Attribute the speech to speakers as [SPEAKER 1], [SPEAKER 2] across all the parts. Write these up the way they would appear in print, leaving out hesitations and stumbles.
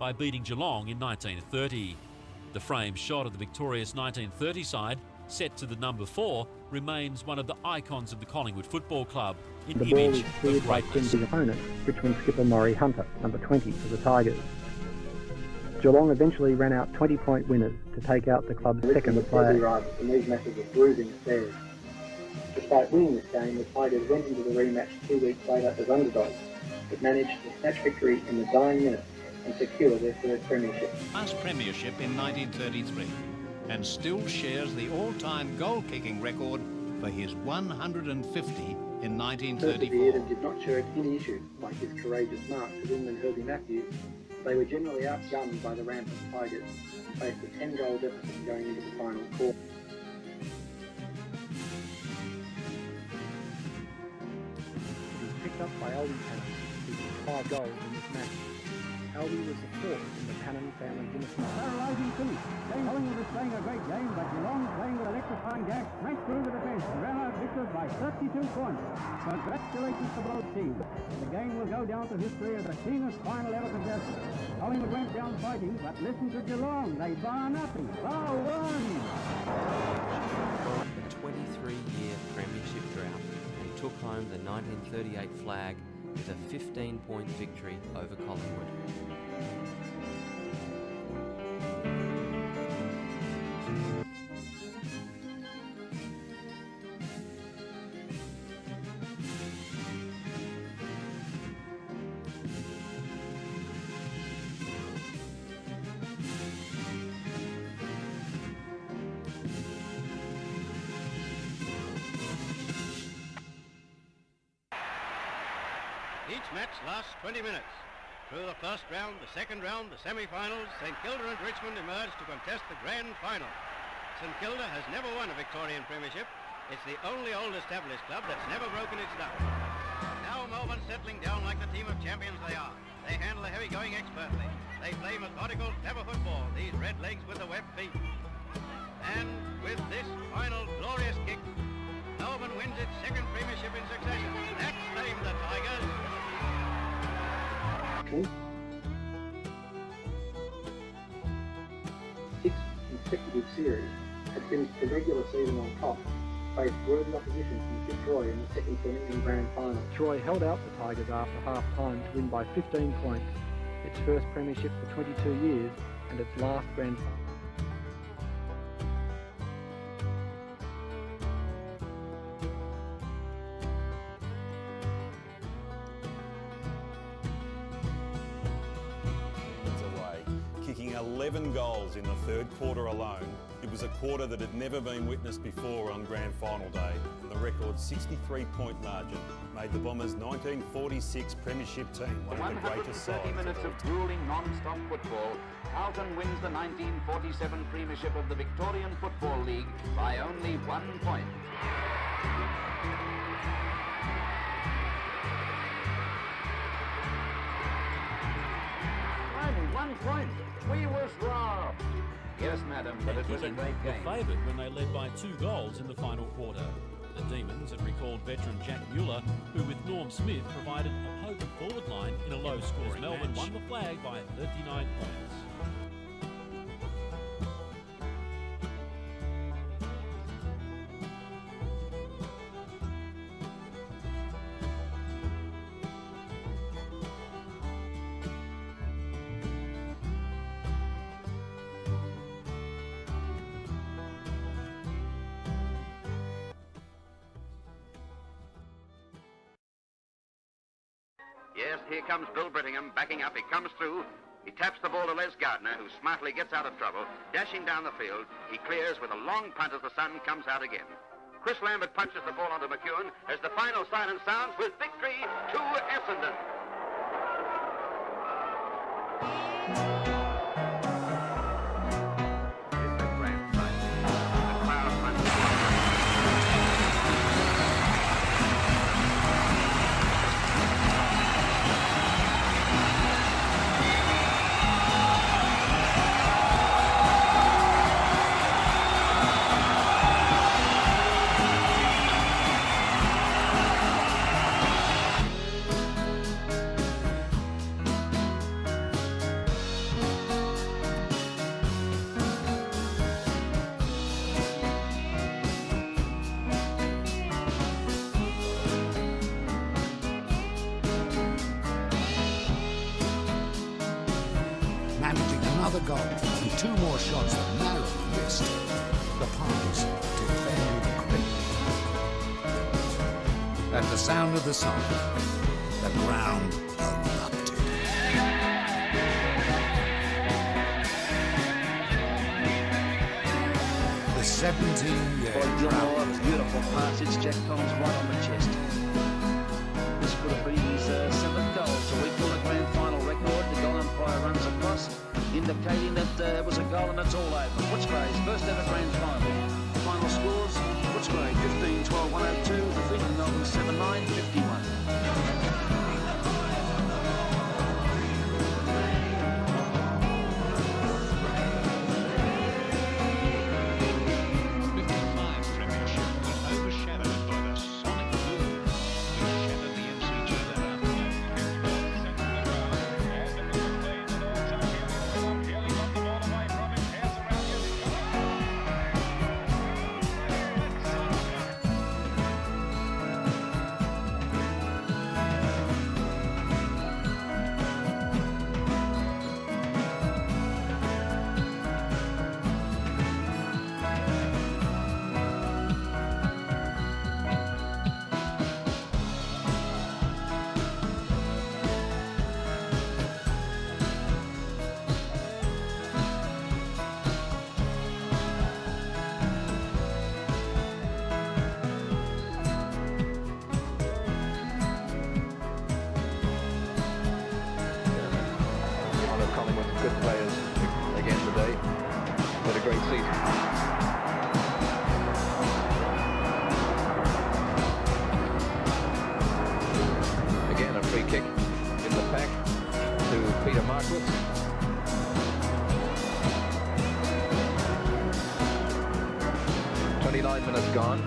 [SPEAKER 1] by beating Geelong in 1930. The frame shot of the victorious 1930 side, set to the number 4, remains one of the icons of the Collingwood Football Club, an
[SPEAKER 2] The ball
[SPEAKER 1] image
[SPEAKER 2] is
[SPEAKER 1] of
[SPEAKER 2] cleared by
[SPEAKER 1] greatness.
[SPEAKER 2] Quincy's opponent, Richmond skipper Maury Hunter, number 20 for the Tigers. Geelong eventually ran out 20-point winners to take out the club's second flag.
[SPEAKER 3] And these matches were bruising affairs. Despite winning this game, the Tigers went into the rematch 2 weeks later as underdogs, but managed to snatch victory in the dying minutes and secure their third premiership.
[SPEAKER 4] Last premiership in 1933, and still shares the all-time goal-kicking record for his 150 in 1934.
[SPEAKER 3] Persevered and did not shirk any issue, like his courageous march to wingman Herbie Matthews. They were generally outgunned by the rampant Tigers and faced a 10-goal deficit going into the final quarter.
[SPEAKER 2] It was picked up by Albie Cannon, who scored 5 goals in this match. Albie was the 4th in the Cannon family dynasty.
[SPEAKER 5] Paralysing finish. Collingwood was playing a great game, but Geelong, playing with electrifying gas, smashed through the defence and ran out victors by 32 points. Congratulations to both teams. The game will go down to history as the keenest final ever contested. Collingwood went down fighting, but listen to Geelong. They bar nothing. Bar one.
[SPEAKER 6] The 23-year premiership drought and took home the 1938 flag with a 15-point victory over Collingwood.
[SPEAKER 7] Each match lasts 20 minutes. Through the first round, the second round, the semi-finals, St Kilda and Richmond emerge to contest the grand final. St Kilda has never won a Victorian premiership. It's the only old established club that's never broken its duck. Now Melbourne settling down like the team of champions they are. They handle the heavy going expertly. They play methodical, clever football, these red legs with the webbed feet. And with this final glorious kick, Melbourne wins its second premiership in succession. That's named the Tigers.
[SPEAKER 3] 6 consecutive series had finished the regular season on top, faced worthy opposition from Troy in the second Millennium Grand Final.
[SPEAKER 2] Troy held out the Tigers after half-time to win by 15 points, its first premiership for 22 years and its last grand final.
[SPEAKER 8] Kicking 11 goals in the third quarter alone. It was a quarter that had never been witnessed before on Grand Final day. The record 63-point margin made the Bombers' 1946 premiership team one of the greatest sides.
[SPEAKER 9] 130 minutes of grueling non-stop football, Carlton wins the 1947 premiership of the Victorian Football League by only 1 point. Only 1 point. We was robbed. Yes, madam, but it was a great game.
[SPEAKER 1] Were favoured when they led by 2 goals in the final quarter. The Demons had recalled veteran Jack Mueller, who with Norm Smith provided a potent forward line in a low-scoring Melbourne won the flag by 39 points.
[SPEAKER 7] Yes, here comes Bill Brittingham, backing up. He comes through. He taps the ball to Les Gardner, who smartly gets out of trouble. Dashing down the field, he clears with a long punt as the sun comes out again. Chris Lambert punches the ball onto McEwen as the final siren sounds with victory to Essendon.
[SPEAKER 10] another goal and 2 more shots that narrowly missed, the Palms defended greatly. At the sound of the song, the ground erupted. The 17-year drought.
[SPEAKER 11] Beautiful pass. It's Jack Collins right on the chest. This would have been his 7th goal to equal the grand final record. The goal umpire runs across, indicating that it was a goal and it's all over. Footscray's first ever grand final. Final scores: Footscray 15-12-102, defeating Melbourne 7-9-51.
[SPEAKER 12] Good players again today. Had a great season. Again, a free kick in the pack to Peter Marquardt. "29 minutes gone.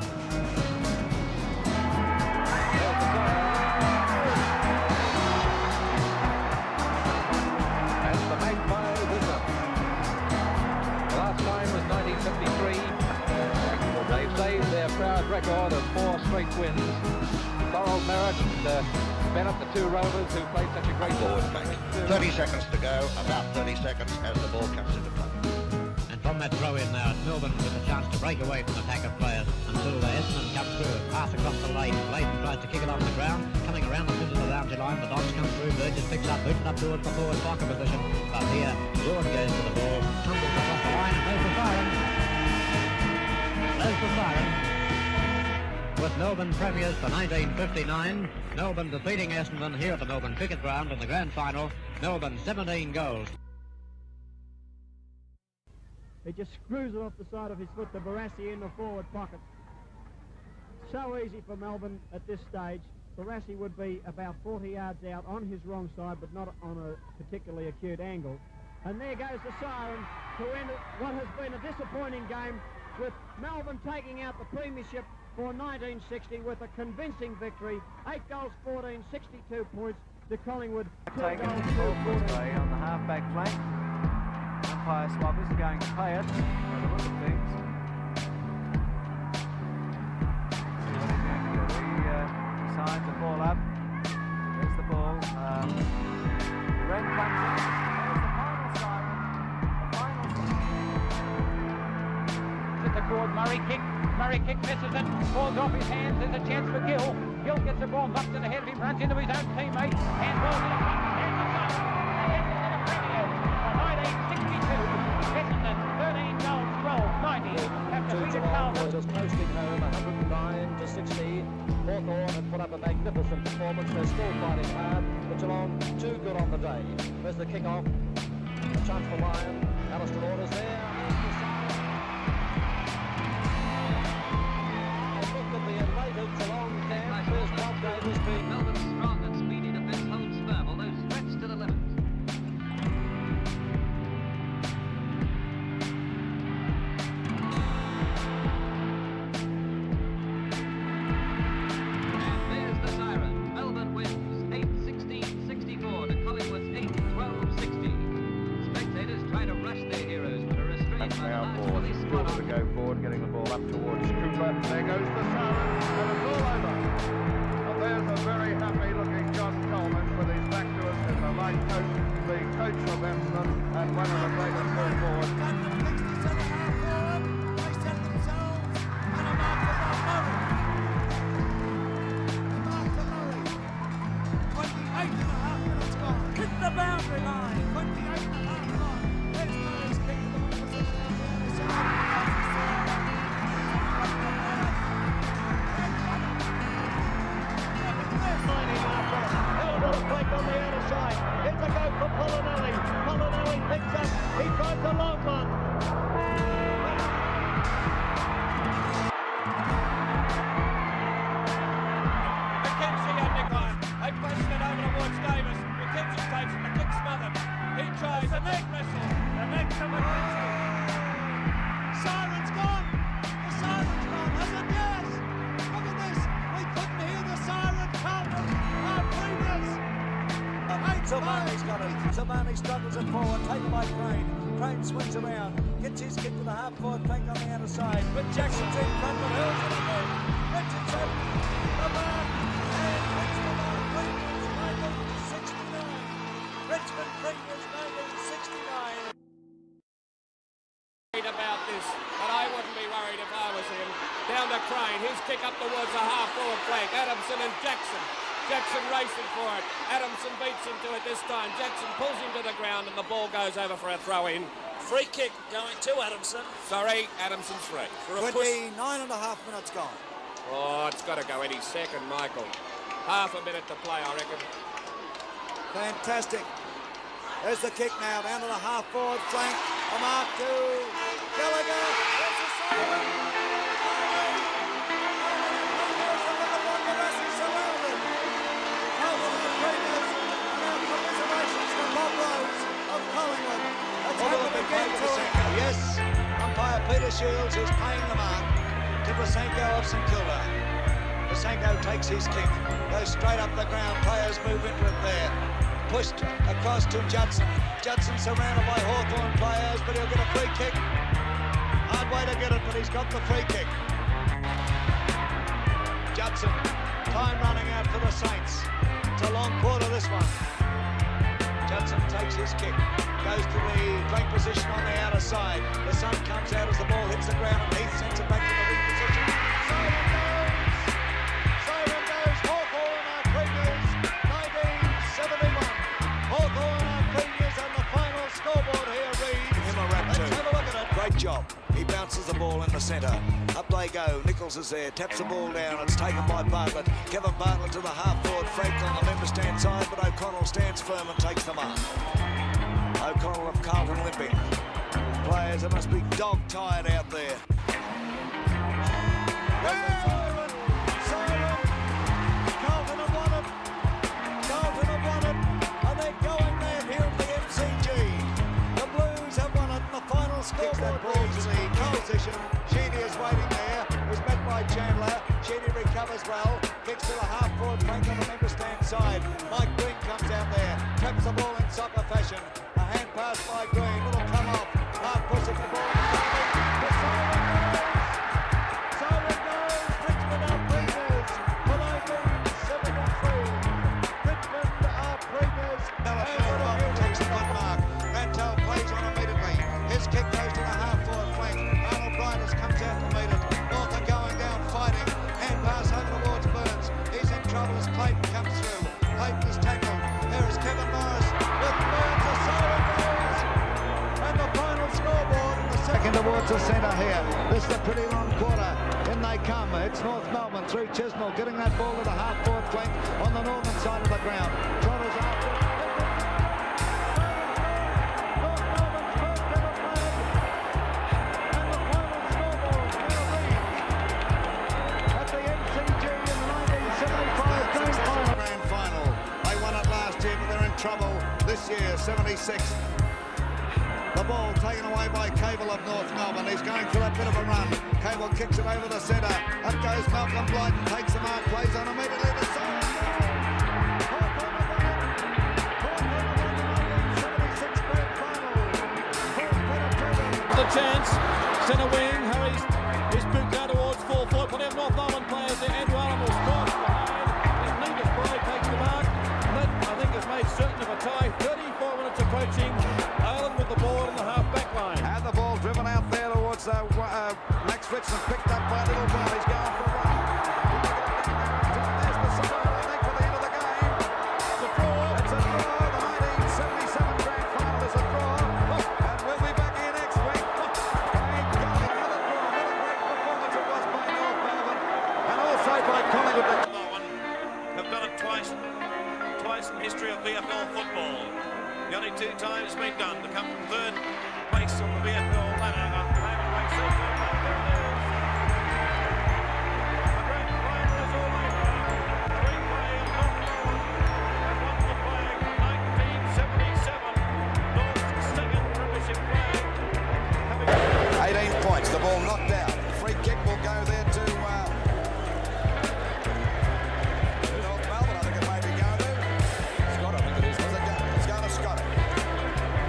[SPEAKER 12] Proud record of 4 straight wins. Thorough Merritt and Bennett, the 2 rovers who played such a great forward pack.
[SPEAKER 13] 30 seconds to go, about 30 seconds as the ball comes into play.
[SPEAKER 14] And from that throw in now, Melbourne with a chance to break away from the pack of players until Essendon comes through, pass across the lane. Leighton tries to kick it off the ground, coming around the middle of the boundary line. The Dogs come through, Burgess picks up, boots it up towards the forward pocket position. But here, George goes to the ball, tumbles across the line, and there's the siren. There's the siren. With Melbourne premiers for 1959, Melbourne defeating Essendon here at the Melbourne Cricket Ground in the grand final. Melbourne 17 goals.
[SPEAKER 5] He just screws it off the side of his foot to Barassi in the forward pocket. So easy for Melbourne at this stage. Barassi would be about 40 yards out on his wrong side, but not on a particularly acute angle. And there goes the siren to end what has been a disappointing game, with Melbourne taking out the premiership for 1960 with a convincing victory. 8 goals, 14, 62 points to Collingwood.
[SPEAKER 15] Taken on the half-back flank. Umpire Swabbers are going to pay it by the look of things. See what he's going to do. He signs the ball up. There's the ball. Red comes in. There's the final siren. The final siren.
[SPEAKER 16] At the court, Murray kick misses it, falls off his hands. There's a chance for Gill. Gill gets the ball knocked in the head of him, runs into his own teammate, and balls in the front. There's the siren. The Essendon Premiers for 1962. Essendon 13 goals, 12, 90. Have defeated Carlton.
[SPEAKER 17] Just coasting home 109-60. Hawthorn had put up a magnificent performance. They're still fighting hard, but Geelong too good on the day. There's the kick-off. A chance for Lyon. Alistair Orders there.
[SPEAKER 18] Melbourne's strong and speedy defence holds firm, although stretched to the limit. And there's the siren. Melbourne wins 8-16-64 to Collingwood's 8-12-60. Spectators try to rush their heroes, but are restrained by the
[SPEAKER 19] a go for Polinelli. Polinelli picks up. He tries a long one.
[SPEAKER 16] McKenzie and Nicholas. They placed it over towards Davis. McKenzie takes it. The kick smothered. He tries a neck wrestle. The neck to McKenzie.
[SPEAKER 19] Siren's gone. The siren's gone, hasn't it? Yes. Look at this. We couldn't hear the siren. Carlton are premiers.
[SPEAKER 17] Savani's got it. Savani struggles it forward, taken by Crane. Crane swings around, gets his kick to the half-forward flank on the outer side. But Jackson's in front, but hurls it again. Richardson, the mark, and hits the mark. Premiers 1969. Richmond Premiers 1969.
[SPEAKER 16] About this, but I wouldn't be worried if I was him. Down to Crane, his kick up towards the half-forward flank. Adamson and Jackson. Jackson racing for it. Adamson beats him to it this time. Jackson pulls him to the ground and the ball goes over for a throw-in.
[SPEAKER 17] Free kick going to Adamson.
[SPEAKER 16] Sorry, Adamson's free. For a
[SPEAKER 17] 29.5 minutes gone.
[SPEAKER 16] Oh, it's got to go any second, Michael. Half a minute to play, I reckon.
[SPEAKER 17] Fantastic. There's the kick now, down to the half-forward flank. A mark to Gallagher. There's the siren. Yes, umpire Peter Shields is paying the mark to Vasenko of St Kilda. Vasenko takes his kick, goes straight up the ground, players move into it there. Pushed across to Judson. Judson surrounded by Hawthorn players, but he'll get a free kick. Hard way to get it, but he's got the free kick. Judson, time running out for the Saints. It's a long quarter, this one. Judson takes his kick, goes to the flank position on the outer side. The sun comes out as the ball hits the ground and Heath sends it back to the wing position. Siren goes. Hawthorn are premiers 1971. Hawthorn are premiers and the final scoreboard here reads. Him a rap too. Let's have a look at it. Great job. He bounces the ball in the centre. Up they go. Nichols is there. Taps the ball down. It's taken by Bartlett. Kevin Bartlett to the half-forward flank on the member stand side, but O'Connell stands firm and takes the mark. O'Connell of Carlton limping. Players that must be dog-tired out there. Siren! Siren! Carlton have won it. Carlton have won it. And they're going mad here at the MCG. The Blues have won it. And the final scoreboard that ball to the goal position. Sheedy is waiting there. Was met by Chandler. Sheedy recovers well. Kicks to the half-forward flank on the member stand side. Mike Green comes out there. Taps the ball in soccer fashion. A hand pass by Green. Little come off. Half pushing the ball. The siren goes. Siren goes. Richmond are premiers for 1973. Richmond are premiers. Mantel takes the one mark. Mantel plays on immediately. His kick goes to the half-forward flank. Arnold Bryanters comes out to meet it. North are going down fighting. Hand pass over towards Burns. He's in trouble as Clayton comes through. Clayton is tackled. There is Kevin Morris with Burns. The siren goes. And the final scoreboard in the second towards the centre here. This is a pretty long quarter. In they come. It's North Melbourne through Chisnell, getting that ball to the half-forward flank on the northern side of the ground. Trotters after. North Melbourne's first ever flag. And the final scoreboard now reads at the MCG in the 1975 Grand Final. They won it last year, but they're in trouble this year, 76. The ball taken away by Cable of North Melbourne. He's going for that bit of a run. Cable kicks it over the centre. Up goes Malcolm Blyton, takes the mark, plays on immediately. The siren goes. Hawthorn have won it. Hawthorn have won the 1976 Grand Final.
[SPEAKER 1] The chance. Centre wing. Harry's his boot down towards full forward. Put in North Melbourne players there. Andrew Allen will strike behind. His Negus Bray takes the mark. And that, I think, has made certain of a tie. 34 minutes approaching. Allen with the ball in the half-back line.
[SPEAKER 15] And the ball driven out there towards Max Ritson, picked up by Little Brown. He's going for a run. There's the siren, I think, for the end of the game. It's a draw. It's a draw. The 1977 Grand Final is a draw. And we'll be back here next week. Another draw. What a great performance it was by North Melbourne. And also by Collingwood.
[SPEAKER 1] Have done it twice in history of VFL football.
[SPEAKER 15] The only 2 times been done to come from 3rd place on the VFL ladder. The ball knocked out. Free kick will go there to North Melbourne. I think it may be going to Scott. I think it is. It's going to Scott.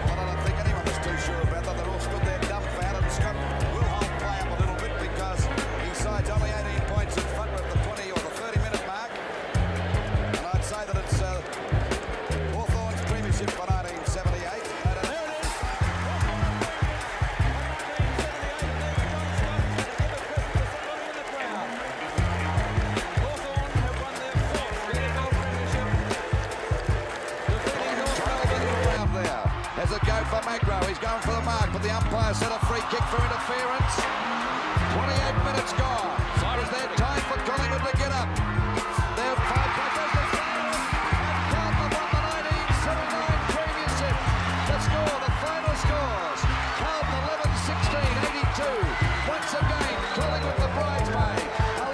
[SPEAKER 15] Well, I don't think anyone was too sure about that. They're all stood there dumbfounded. Scott will hold play up a little bit because his side's only 18 points in front of the 20 or the 30-minute mark. And I'd say that it's Hawthorn's premiership for 1978. For Magro, he's going for the mark, but the umpire set a free kick for interference. 28 minutes gone. Is there time for Collingwood to get up? They're 5 points. There's the Siren. And Carlton won the 1979 premiership. The score, the final scores. Carlton 11-16, 82. Once again, Collingwood the bridesmaid.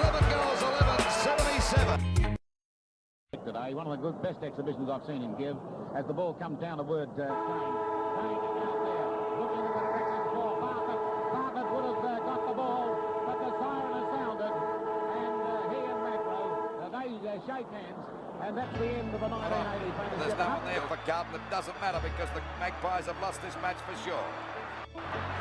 [SPEAKER 15] 11 goals, 11, 77.
[SPEAKER 12] Today, one of the best exhibitions I've seen him give as the ball comes down toward Kane. Kane is out there, looking in the direction for Bartlett. Bartlett would have got the ball, but the siren has sounded, and he and Macro, they shake hands, and that's the end of the 1980 premiership.
[SPEAKER 15] There's no one there for Carlton. It doesn't matter because the Magpies have lost this match for sure.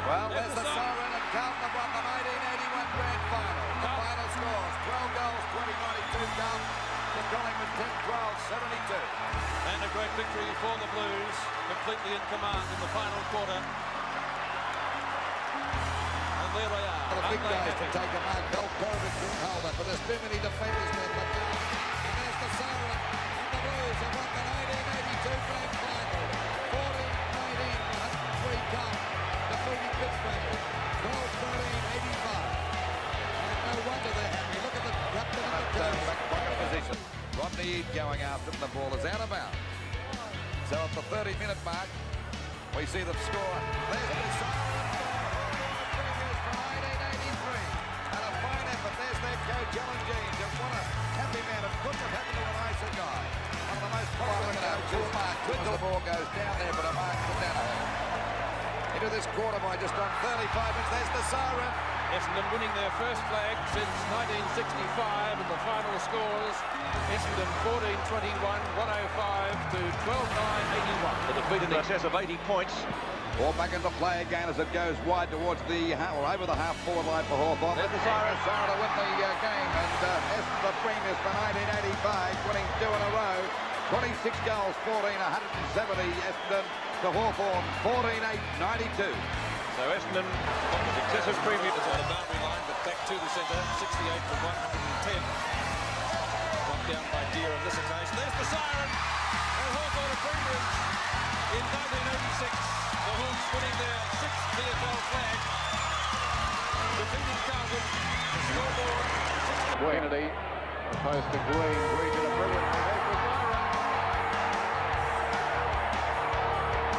[SPEAKER 15] Well, there's the siren, and Carlton have won the 1981 Grand Final. The final scores, 12 goals, 20-92 Carlton. The Collingwood 10-12, 72.
[SPEAKER 20] And a great victory for the Blues, completely in command in the final quarter. And there they are.
[SPEAKER 15] The big guys to take a mark. Bell Pervin couldn't hold it, but there's too many defenders there. But and there's the siren, and the Blues have won the 1982 Grand Final. 14-19, 103 Cup, defeating Pittsburgh, 12-13, 85. And no wonder they're happy. Look at the captain of the team. Back pocket position. Rodney Eade going after him. The ball is out of bounds. So at the 30-minute mark, we see the score. There's the siren. For 1983. And a fine effort. There's their coach, Alan Jeans. And what a happy man. It couldn't have happened to a nicer guy. One of the most popular coaches. The ball goes down there, but a mark for Danaher. Into this quarter by just on 35 minutes. There's the siren.
[SPEAKER 20] Essendon winning their first flag since 1965, and the final scores Essendon 14-21, 105 to 12-9, 81. The defeat in excess of 80 points.
[SPEAKER 15] Ball back into play again as it goes wide towards the, or over the half-forward line for Hawthorn. There's the siren. Siren to win the game, and Essendon the premiers for 1985, winning 2 in a row. 26 goals, 14, 170. Essendon to Hawthorn, 14-8, 92.
[SPEAKER 20] So Essendon got the successive premiers on the boundary line, but back to the centre, 68 to 110. Knocked down by Deere on this occasion. There's the siren, and Hawthorn are premiers in 1986. The Hawks winning their 6th VFL flag, defeating Carlton. The scoreboard.
[SPEAKER 12] Kennedy opposed to Green. Green did a brilliant thing. There's the siren.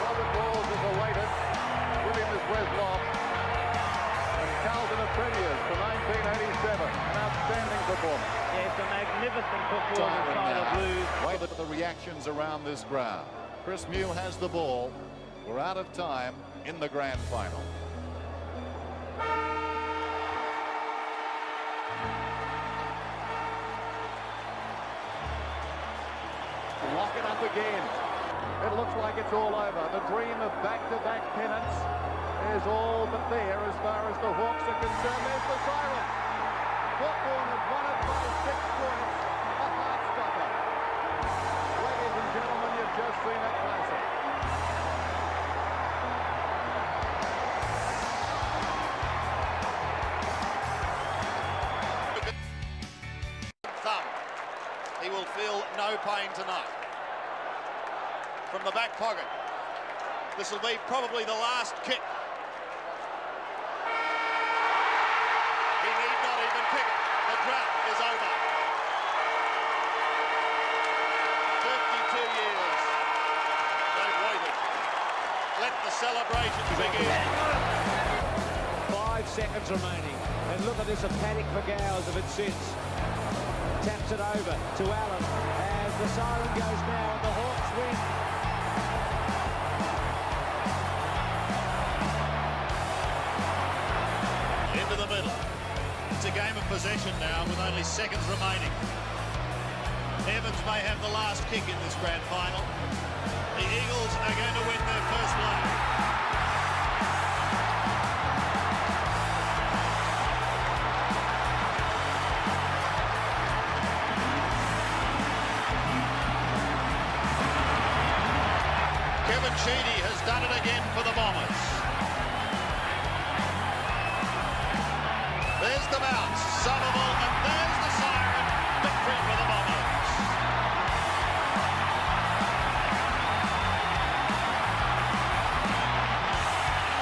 [SPEAKER 12] Robert Walls is awaited. With him is Wes Lofts. And Carlton are premiers for 1987. An outstanding performance.
[SPEAKER 21] Yes, a magnificent performance by the Blues.
[SPEAKER 22] Wait for the reactions around this ground. Chris Mew has the ball. We're out of time in the grand final. Lock it up again. It looks like it's all over. The dream of back-to-back pennants is all but there as far as the Hawks are concerned. There's the siren. Hawthorn have won it by 6 points. A heart-stopper. Ladies and gentlemen, you've just seen a classic.
[SPEAKER 23] Thumb. He will feel no pain tonight. From the back pocket. This will be probably the last kick. He need not even kick it. The drought is over. 52 years. They've waited. celebrations begin.
[SPEAKER 16] 5 seconds remaining. And look at this, a panic for Gowers if it sits. Taps it over to Allen as the siren goes now and the Hawks win.
[SPEAKER 23] Into the middle. It's a game of possession now with only seconds remaining. Evans may have the last kick in this grand final. The Eagles are going to win their first leg. Kevin Sheedy has done it again for the Bombers. There's the bounce, Somerville, and there's the siren. Victory for the Bombers.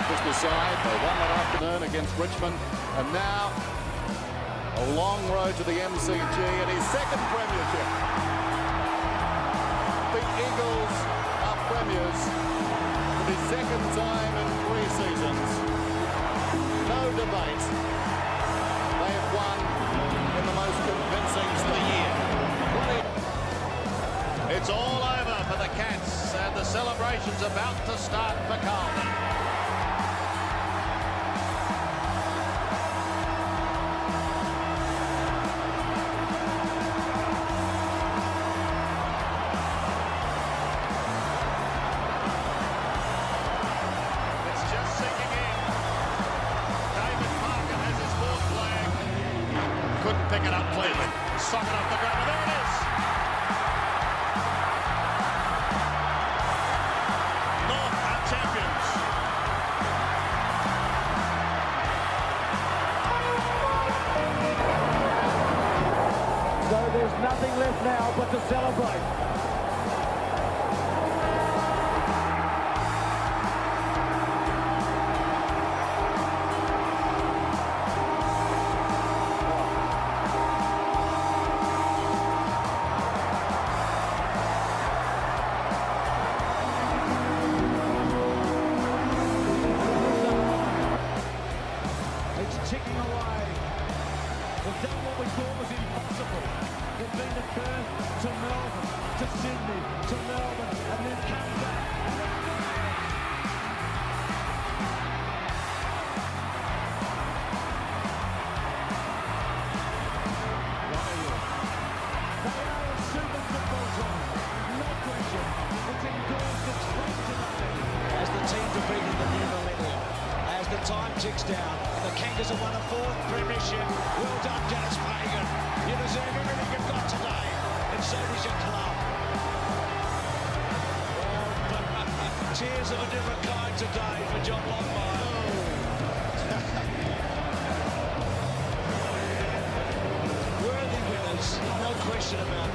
[SPEAKER 22] Just aside, they won that afternoon against Richmond, and now a long road to the MCG and his second premiership. The Eagles are premiers for the second time in 3 seasons. No debate. They have won in the most convincing of the year.
[SPEAKER 23] It's all over for the Cats, and the celebration's about to start for Carlton. Pick it up cleanly. Sock it off the ground. There it is. North are champions.
[SPEAKER 16] So there's nothing left now but to celebrate. Ticking away. They've done what we thought was impossible. They've been to Perth, to Melbourne, to Sydney, to Melbourne, and then come back. They are a super football team, no question. It's endorsed its strength today. As the team defeated the new Millennium, as the time ticks down, the Kangas have won a 4th premiership. Well done, Dennis Pagan. You deserve everything you've got today, and so does your club. Tears of a different kind today for John Longmire. Worthy winners, no question about it.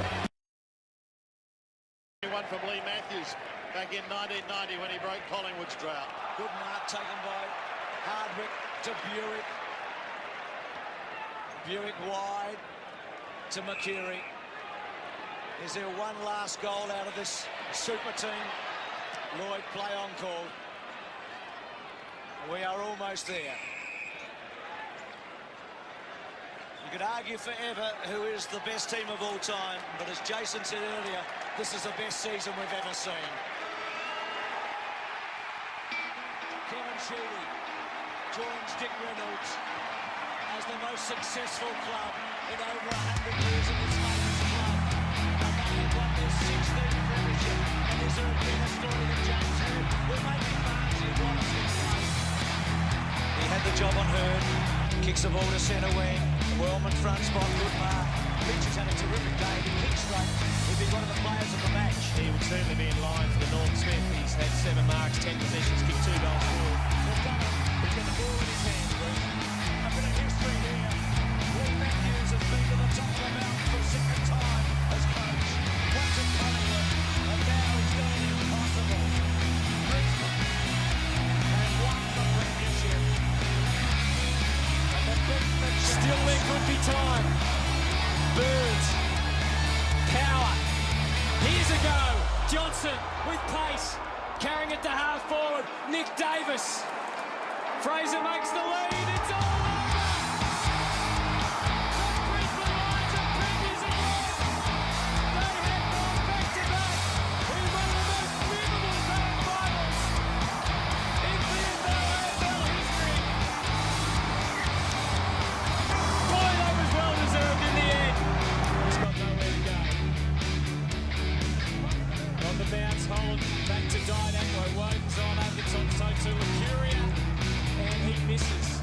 [SPEAKER 23] One from Lee Matthews back in 1990 when he broke Collingwood's drought.
[SPEAKER 16] Good mark taken by Hardwick to Buick. Buick wide to McKeary. Is there one last goal out of this super team? Lloyd play on call. We are almost there. You could argue forever who is the best team of all time, but as Jason said earlier, this is the best season we've ever seen. Kevin Sheedy joins Dick Reynolds as the most successful club in over 100 years in this famous club. And they have won their 16th premiership. And is there been a story that James heard? We're making Margie Wallace play. He had the job on Hearn. Kicks the ball to centre wing. Wellman front spot, good mark. Beach has had a terrific day. He kicks straight. He'd be one of the players of the match.
[SPEAKER 1] He would certainly be in line for the Norm Smith. He's had 7 marks, 10 possessions, kicked 2 goals forward.
[SPEAKER 16] They've done it. He's got the ball in his hands. A bit of history here. Lee Matthews has been to the top of the mountain for a second time as coach. Once at Collingwood, and now he's doing the impossible. Richmond has won the premiership. And they've beaten the champs.
[SPEAKER 1] Still there could be time. Burns. Power. Here's a go. Johnson with pace.
[SPEAKER 3] carrying it to half forward. Nick Davis. Fraser makes the lead. It's all over. The Brisbane Lions are premiers again. They have gone back to back in one of the most memorable grand finals in VFL AFL history. Boy, that was well deserved in the end. He's got nowhere to go. On the bounce, Holland back to Dynastic. Woden's on, Atkins on, so to Lucuria, and he misses.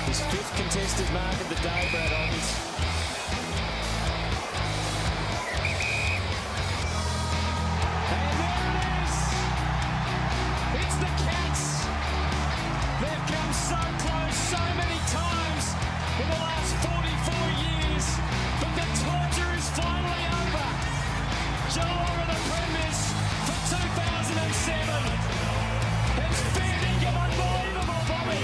[SPEAKER 3] His fifth contested mark of the day, Brad Holmes. And there it is. It's the Cats. They've come so close so many times in the last 44 years. But the torture is finally over. Geelong are the premiers for 2007. It's fair dinkum unbelievable, Bobby.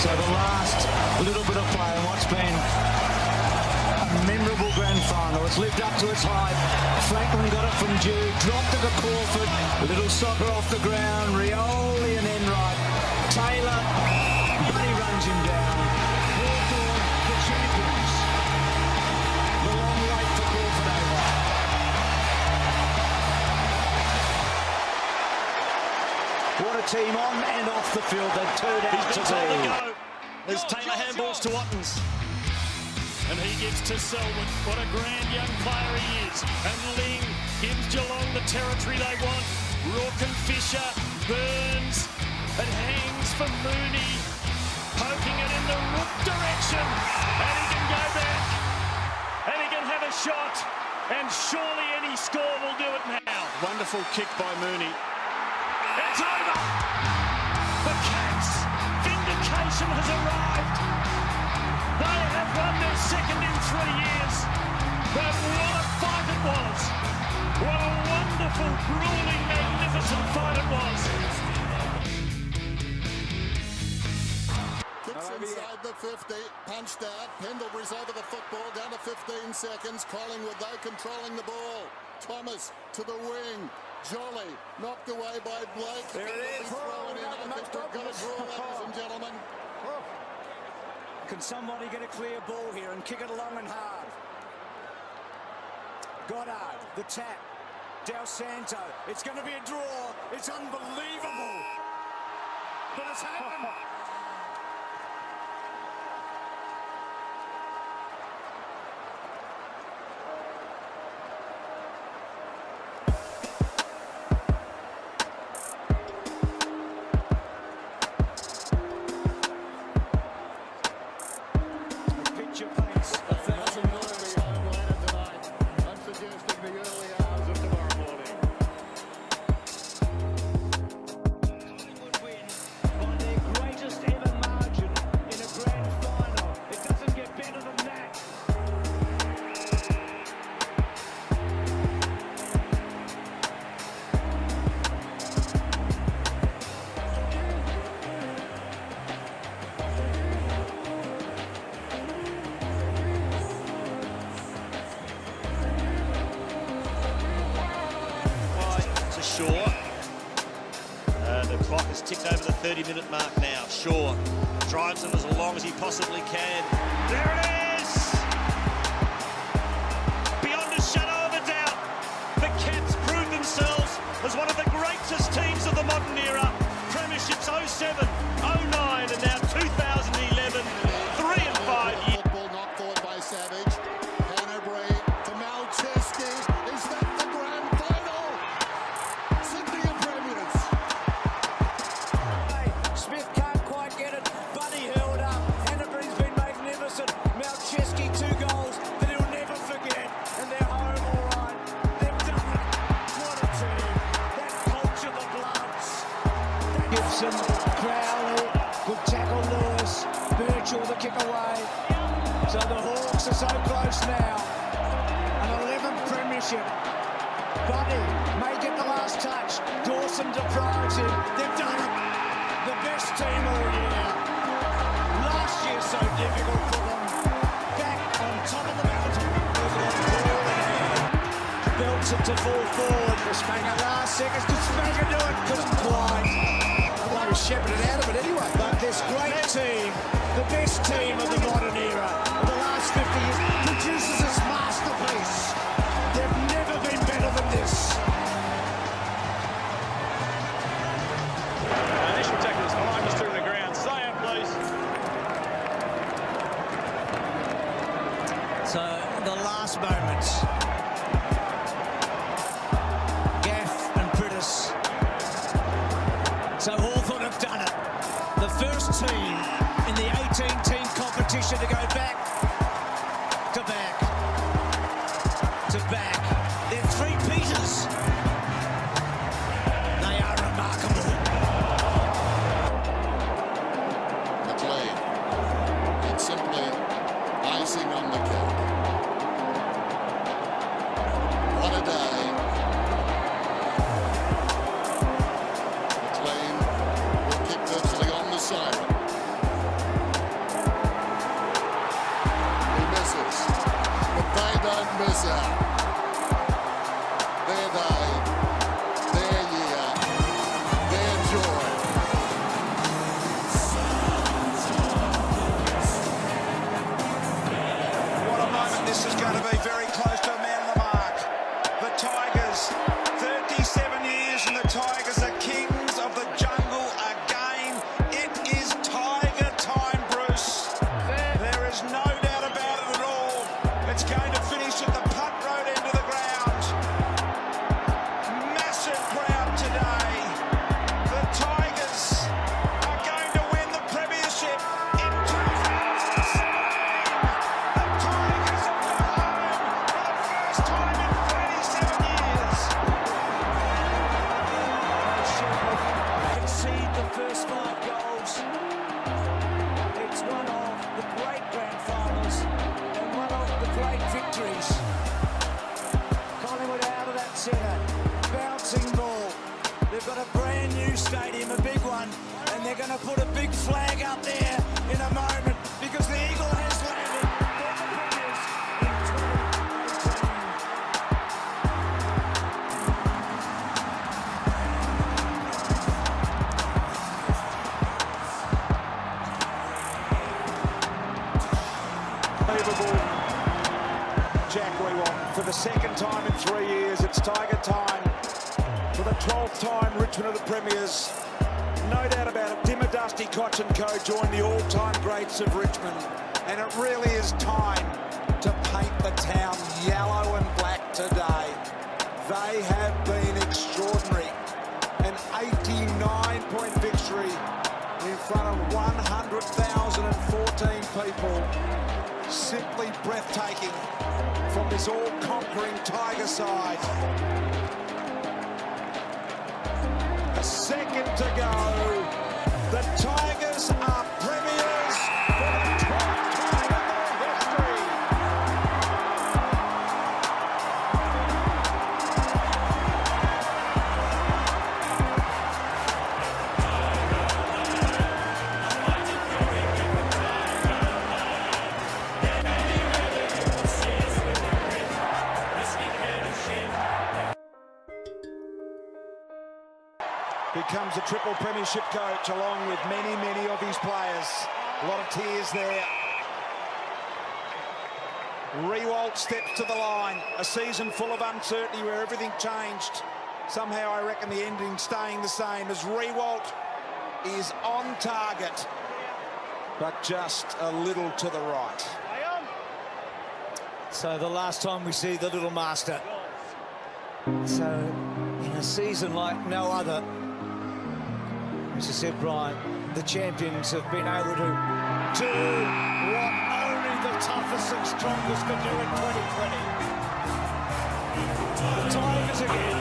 [SPEAKER 3] So the last little bit of play in what's been a memorable grand final. It's lived up to its hype. Franklin got it from Jude, dropped it to Crawford. A little soccer off the ground. Rioli and Enright. Taylor, Buddy runs him down. Hawthorn, the champions. The long wait for Crawford over. What a team on and off the field. They're turned out to be.
[SPEAKER 23] As Taylor handballs to Watkins. And he gives to Selwyn. What a grand young player he is. And Ling gives Geelong the territory they want. Rourke and Fisher, Burns. It hangs for Mooney. Poking it in the Rook direction. And he can go back. And he can have a shot. And surely any score will do it now. Wonderful kick by Mooney. It's over. The Cats. Vindication has arrived. They have won their second in 3 years. But what a fight it was. What a wonderful, grueling, magnificent fight it was.
[SPEAKER 4] Kicks inside the 50, punched out. Pendlebury's over the football, down to 15 seconds. Collingwood, though, controlling the ball. Thomas to the wing. Jolly knocked away by Blake.
[SPEAKER 22] There it is.
[SPEAKER 4] Thrown in. I think we've got a draw, ladies and gentlemen.
[SPEAKER 22] Can somebody get a clear ball here and kick it long and hard? Goddard, the tap.
[SPEAKER 2] Del Santo. It's going to be a draw. It's unbelievable. But it's happened.
[SPEAKER 23] The clock has ticked over the 30-minute mark now. Shaw drives them as long as he possibly can. There it is! Beyond a shadow of a doubt, the Cats prove themselves as one of the greatest teams of the modern era. Premierships 07, 09 and now 2011. 3 and 5 years.
[SPEAKER 4] Football knocked forward by Savage. Canterbury to Malcheski. Is that the grand final? Sydney are premiers.
[SPEAKER 2] Smith can't quite get it, but he held up. Canterbury's been magnificent. Malcheski 2 goals that he'll never forget. And they're home all right. They've done it. What a team. That culture, the Bloods. Gibson, Crowley, good tackle Lewis. Birchall the kick away. So the Hawks are so close now. An 11th premiership. Buddy may get the last touch. Dawson deprives him. They've done it. The best team all year. Last year so difficult for them. Back on top of the mountain. Belts it to full forward. Spanger last seconds. Could Spanger do it? Couldn't quite. They were shepherded out of it anyway. But this great team, the best team of the modern era, of the last 50 years, produces this masterpiece. They've never been better than this.
[SPEAKER 20] Initial tackle is 5 meters to the ground. Siren, please.
[SPEAKER 2] So the last moments. Gaff and Prittis. So Hawthorn have done it. The first team in the 18-team competition to go back to back to back. They're 3 Peters. They are remarkable.
[SPEAKER 4] McLean. It's simply icing on the cake. What a day. McLean will kick virtually on the siren. He misses, but they don't miss out. Their day, their year, their joy.
[SPEAKER 15] What a moment this is going to be, very close to a man on the mark. The Tigers, 37 years and the Tigers are kings of the jungle again. It is Tiger time, Bruce. There is no doubt about it at all. It's going to finish at the punt road end of the ground. Massive crowd today. The Tigers are going to win the premiership in 2017. The Tigers have got home for the first time in 37 years.
[SPEAKER 2] Concede the first 5 goals. It's one of the great grand finals and one of the great victories. Collingwood out of that centre, bouncing ball. They've got a brand new stadium, a big one, and they're going to put a big flag up there in a moment because the Eagle has landed. They're the premiers in 2018.
[SPEAKER 15] Unbelievable. Jack Wewong, for the second time in 3 years, it's Tiger time.
[SPEAKER 6] 12th time Richmond are the premiers. No doubt about it. Dimmer, Dusty, Koch and Co join the all-time greats of Richmond. And it really is time to paint the town yellow and black today. They have been extraordinary. An 89-point victory in front of 100,014 people. Simply breathtaking from this all-conquering Tiger side. A second to go. The Tigers are premiers for the 12th time in their history. Becomes a triple premiership coach along with many, many of his players. A lot of tears there. Riewoldt steps to the line. A season full of uncertainty where everything changed. Somehow I reckon the ending staying the same as Riewoldt is on target, but just a little to the right.
[SPEAKER 8] So the last time we see the little master. So in a season like no other, as I said, Brian, the champions have been able to do what only the toughest and strongest could do in 2020. The Tigers again.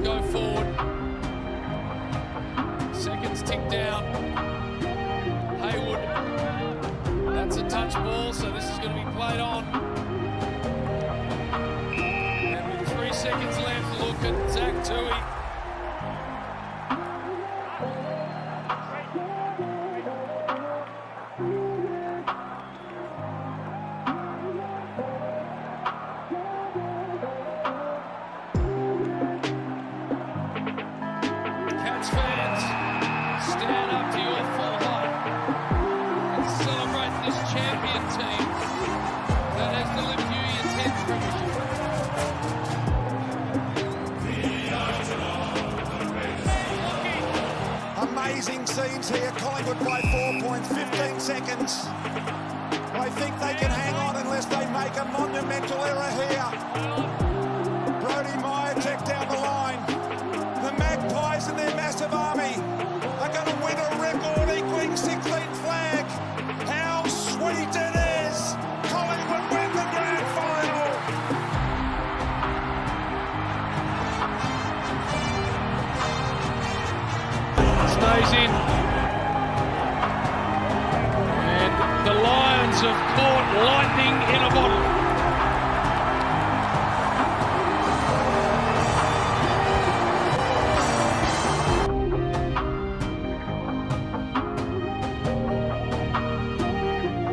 [SPEAKER 3] Go forward. Seconds tick down. Haywood. That's a touch ball, so this is going to be played on. And with 3 seconds left, look at Zach Tui.
[SPEAKER 6] Amazing scenes here. Collingwood by 4 points, 15 seconds. I think they can hang on unless they make a monumental error here. Brodie Myatek down the line. The Magpies and their massive army are going to win a record equaling 16th flag. How sweet it is. Collingwood win the grand final.
[SPEAKER 3] Stays in. And the Lions have caught lightning in a bottle.